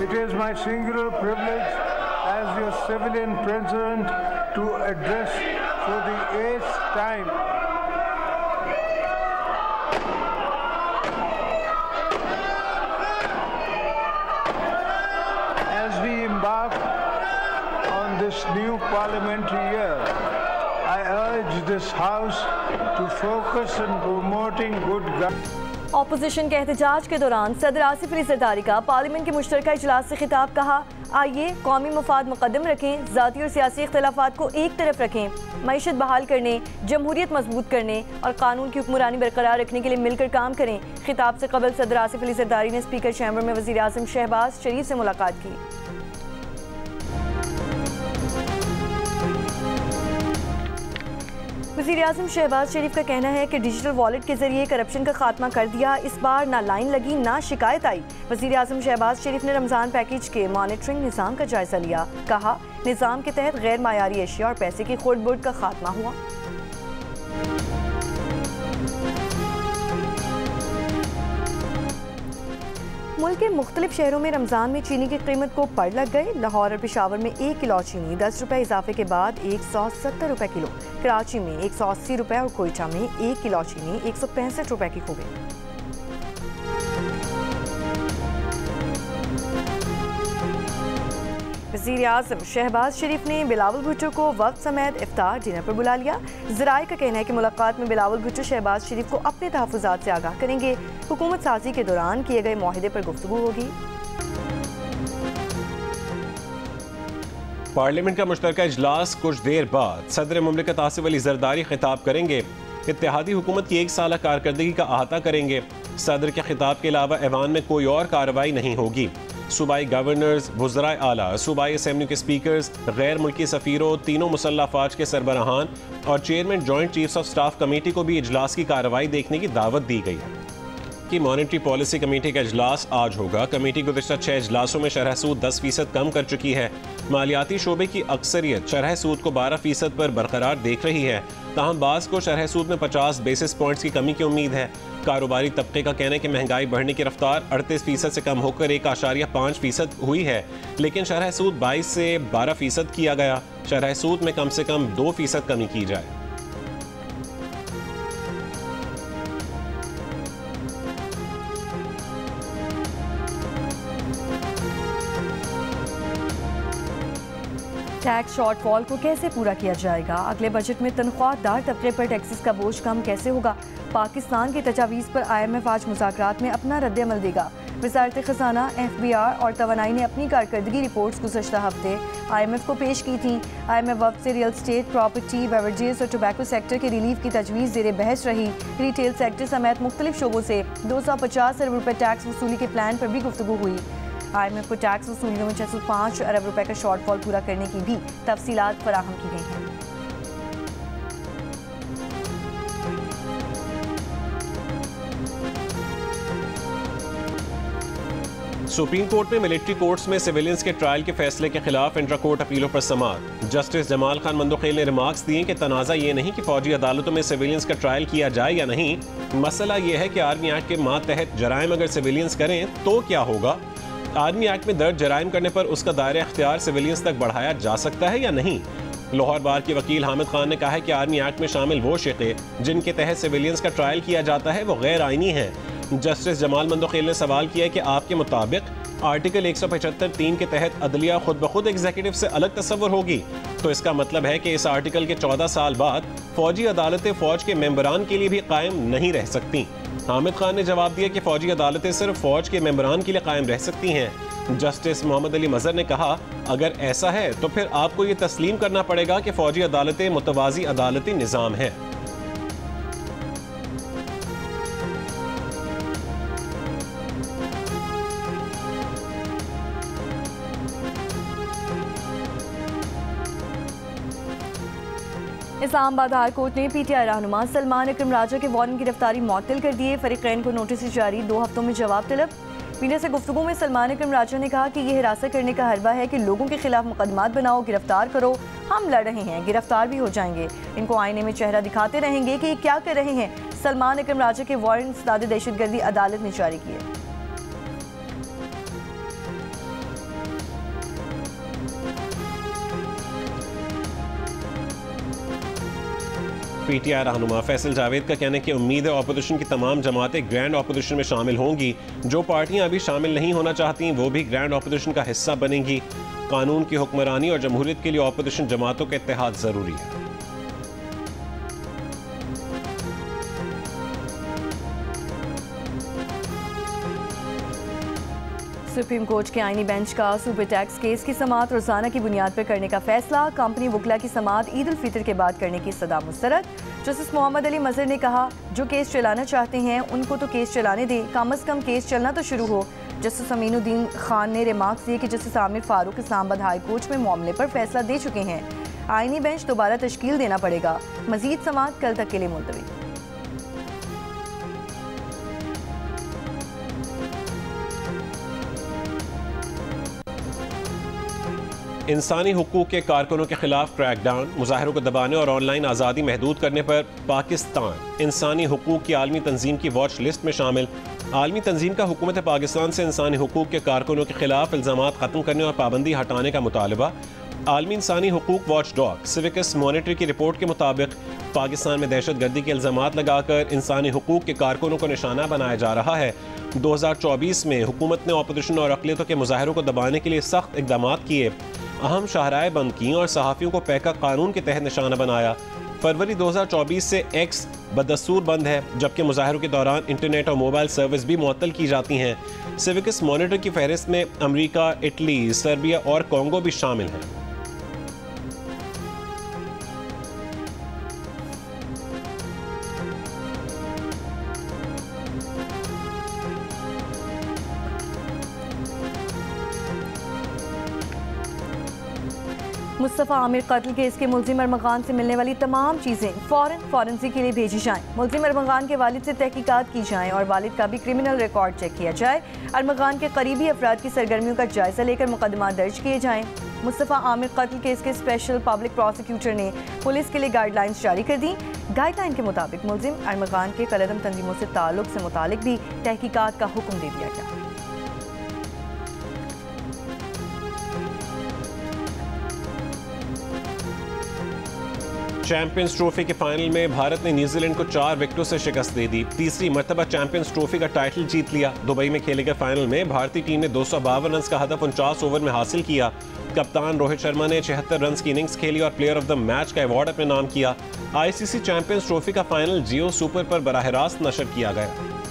It is my singular privilege as your civilian president to address for the 8th time as we embark on this new parliamentary year. I urge this House to focus on promoting good governance. Opposition के एहतजाज के दौरान सदर आसिफ अली जरदारी का parliament के मुश्तरका इजलास से खिताब। कहा, आइए कौमी मफाद मुकद्दम रखें, ज़ाती और सियासी इख्तलाफात को एक तरफ रखें, मईशत बहाल करने, जमहूरियत मजबूत करने और कानून की हुक्मरानी बरकरार रखने के लिए मिलकर काम करें। खिताब से कबल सदर आसिफ अली जरदारी ने स्पीकर चैम्बर में वज़ीर आज़म शहबाज शरीफ से मुलाकात की। वज़ीर आज़म शहबाज शरीफ का कहना है कि डिजिटल वॉलेट के जरिए करप्शन का खात्मा कर दिया, इस बार ना लाइन लगी ना शिकायत आई। वज़ीर आज़म शहबाज शरीफ ने रमज़ान पैकेज के मॉनिटरिंग निज़ाम का जायजा लिया। कहा, निज़ाम के तहत गैर मायारी अशिया और पैसे की खुर्द बुर्द का खात्मा हुआ। मुल्क के मुख्तलिफ शहरों में रमज़ान में चीनी की कीमत को पड़ लग गए। लाहौर और पेशावर में 1 किलो चीनी 10 रुपये इजाफे के बाद 170 रुपये किलो, कराची में 180 रुपये और कोयटा में 1 किलो चीनी 165 रुपये की हो गई। वज़ीर आज़म शहबाज शरीफ ने बिलावल भुट्टो को वक्त समेत इफ्तार डिनर पर बुला लिया। ज़राए का कहना है कि मुलाकात में बिलावल भुट्टो शहबाज शरीफ को अपने तहफ़्फ़ुज़ात से आगाह करेंगे। हुकूमत साजी के दौरान किए गए मुआहिदे पर गुफ्तगू होगी। पार्लियामेंट का मुश्तरका इजलास कुछ देर बाद सदर मुमलिकत आसिफ अली जरदारी खिताब करेंगे। इत्तेहादी हुकूमत की 1 साला कारकर्दगी का अहाता करेंगे। सदर के खिताब के अलावा ऐवान में कोई और कार्रवाई नहीं होगी। सूबाई गवर्नर्स, वुज़राए आला, सूबाई असम्बली के स्पीकर्स, गैर मुल्की सफ़ीरों, तीनों मुसल्लह अफ़वाज के सरबराहान और chairman joint chiefs of staff committee को भी इजलास की कार्रवाई देखने की दावत दी गई है। की मॉनेटरी पॉलिसी कमेटी का इजलास आज होगा। कमेटी गुज़िश्ता 6 इजलासों में शरह सूद 10% कम कर चुकी है। मालियाती शोबे की अक्सरियत शरह सूद को 12% पर बरकरार देख रही है। ताहम बाज़ को शरह सूद में 50 बेसिस पॉइंट्स की कमी की उम्मीद है। कारोबारी तबके का कहना है कि महंगाई बढ़ने की रफ्तार 38% से कम होकर 1.5% हुई है, लेकिन शरह सूद 22 से 12% किया गया। शरह सूद में कम से कम 2% कमी की जाए। टैक्स शॉर्टफॉल को कैसे पूरा किया जाएगा? अगले बजट में तनख्वाहदार तबके पर टैक्सेस का बोझ कम कैसे होगा? पाकिस्तान की तजावीज़ पर IMF आज मुज़ाकरात में अपना रद्द-ए-अमल देगा। वज़ारत ख़ज़ाना, FBR और तवानाई ने अपनी कारकर्दगी रिपोर्ट्स गुज़श्ता हफ्ते IMF को पेश की थी। IMF वक्त से रियल स्टेट, प्रॉपर्टी, बेवरेजेस और टोबैको सेक्टर के रिलीफ की तजवीज़ ज़ेरे बहस रही। रिटेल सेक्टर समेत मुख्तलिफ शोबों से 250 अरब रुपये टैक्स वसूली के प्लान पर भी गुफ्तगू हुई। IMF को टैक्स वसूलियों में 605 अरब रुपए का शॉर्टफॉल पूरा करने की भी तफसीलात फराहम की गई हैं। सुप्रीम कोर्ट में मिलिट्री कोर्ट्स में सिविलियंस के ट्रायल के फैसले के खिलाफ इंट्रा कोर्ट अपीलों पर समाअत। जस्टिस जमाल खान मंदोखेल ने रिमार्क्स दिए कि तनाज़ा ये नहीं कि फौजी अदालतों में सिविलियंस का ट्रायल किया जाए या नहीं, मसला ये है कि आर्मी एक्ट के मातहत जराइम अगर सिविलियंस करें तो क्या होगा। आर्मी एक्ट में दर्ज जराइम करने पर उसका दायरा इख्तियार सिविलियंस तक बढ़ाया जा सकता है या नहीं। लाहौर बार के वकील हामिद खान ने कहा है कि आर्मी एक्ट में शामिल वो शिक़े जिनके तहत सिविलियंस का ट्रायल किया जाता है वो गैर आइनी है। जस्टिस जमाल मंदोखेल ने सवाल किया कि आपके मुताबिक आर्टिकल 175(3) के तहत अदलिया खुद ब खुद एग्जीक्यूटिव से अलग तस्वर होगी, तो इसका मतलब है कि इस आर्टिकल के 14 साल बाद फौजी अदालतें फौज के मेंबरान के लिए भी कायम नहीं रह सकती। हामिद खान ने जवाब दिया कि फौजी अदालतें सिर्फ फौज के मेंबरान के लिए कायम रह सकती हैं। जस्टिस मोहम्मद अली मजहर ने कहा, अगर ऐसा है तो फिर आपको ये तस्लीम करना पड़ेगा कि फौजी अदालतें मुतवाज़ी अदालती निज़ाम है। इस्लामाबाद हाई कोर्ट ने PTI रहनुमा सलमान अकरम राजा के वारंट गिरफ्तारी मुअत्तल कर दिए। फरीकैन को नोटिस जारी, 2 हफ्तों में जवाब तलब। मीडिया से गुफ्तगू में सलमान अकरम राजा ने कहा कि यह हिरासत करने का हरबा है कि लोगों के खिलाफ मुकदमात बनाओ, गिरफ्तार करो। हम लड़ रहे हैं, गिरफ्तार भी हो जाएंगे। इनको आईने में चेहरा दिखाते रहेंगे कि ये क्या कर रहे हैं। सलमान अकरम राजा के वारंट दाद दहशतगर्दी अदालत ने जारी किए। PTI रहनुमा फैसल जावेद का कहना है कि उम्मीद है ऑपोजिशन की तमाम जमातें ग्रैंड ऑपोजिशन में शामिल होंगी। जो पार्टियां अभी शामिल नहीं होना चाहती वो भी ग्रैंड ऑपोजिशन का हिस्सा बनेंगी। कानून की हुक्मरानी और जमहूरियत के लिए ऑपोजिशन जमातों का इत्तेहाद जरूरी है। सुप्रीम कोर्ट के आईनी बेंच का सुपर टैक्स केस की समाअत रोजाना की बुनियाद पर करने का फैसला। कंपनी वकला की समाअत ईद उल फितर के बाद करने की सदा मुस्तरद। जस्टिस मोहम्मद अली मजहर ने कहा, जो केस चलाना चाहते हैं उनको तो केस चलाने दें, कम अज कम केस चलना तो शुरू हो। जस्टिस अमीनुद्दीन खान ने रिमार्क्स दिए कि justice Aamir Farooq Islamabad high court में मामले पर फैसला दे चुके हैं। आईनी बेंच दोबारा तश्कील देना पड़ेगा। मजीद समाअत कल तक के लिए मुलतवी। इंसानी हुकूक के कारकुनों के खिलाफ क्रैकडाउन, मुजाहिरों को दबाने और ऑनलाइन आज़ादी महदूद करने पर पाकिस्तान इंसानी हुकूक की आलमी तंजीम की वॉच लिस्ट में शामिल। आलमी तंजीम का हुकूमत पाकिस्तान से इंसानी हुकूक के कारकुनों के खिलाफ इल्ज़ामात ख़त्म करने और पाबंदी हटाने का मुतालबा। आलमी इंसानी हुकूक वॉच डॉग सिविकस मॉनिटर की रिपोर्ट के मुताबिक पाकिस्तान में दहशत गर्दी के इल्ज़ामात लगाकर इंसानी हुकूक के कारकुनों को निशाना बनाया जा रहा है। 2024 में हुकूमत ने ऑपोजिशन और अक़लियतों के मुजाहिरों को दबाने के लिए सख्त इक़दाम किए, अहम शाहराएँ बंद की और सहाफ़ियों को पैका कानून के तहत निशाना बनाया। फरवरी 2024 से एक्स बदस्तूर बंद है, जबकि मुजाहिरों के दौरान इंटरनेट और मोबाइल सर्विस भी मुअत्तल की जाती हैं। सिविकस मॉनिटर की फहरिस्त में अमरीका, इटली, सर्बिया और कॉन्गो भी शामिल हैं। मुस्तफ़ा आमिर कत्ल केस के मुल्जिम अरमगान से मिलने वाली तमाम चीज़ें फॉरेंसिक के लिए भेजी जाएं। मुल्जिम अरमगान के वालिद से तहकीकात की जाएं और वालिद का भी क्रिमिनल रिकॉर्ड चेक किया जाए। अरमगान के करीबी अफराद की सरगर्मियों का जायजा लेकर मुकदमा दर्ज किए जाएं। मुस्तफ़ा आमिर कत्ल केस के स्पेशल पब्लिक प्रोसिक्यूटर ने पुलिस के लिए गाइडलाइंस जारी कर दी। गाइडलाइन के मुताबिक मुल्जिम अरमगान के कलअदम तंजीमों से ताल्लुक से मुतालिक भी तहकीकात का हुक्म दे दिया गया। चैंपियंस ट्रॉफी के फाइनल में भारत ने न्यूजीलैंड को 4 विकेटों से शिकस्त दे दी। तीसरी मरतबा चैंपियंस ट्रॉफी का टाइटल जीत लिया। दुबई में खेले गए फाइनल में भारतीय टीम ने 252 रन का हदफ 49 ओवर में हासिल किया। कप्तान रोहित शर्मा ने 76 रन की इनिंग्स खेली और प्लेयर ऑफ द मैच का अवार्ड अपने नाम किया। ICC चैंपियंस ट्रॉफी का फाइनल जियो सुपर पर बराह रास्त नशर किया गया।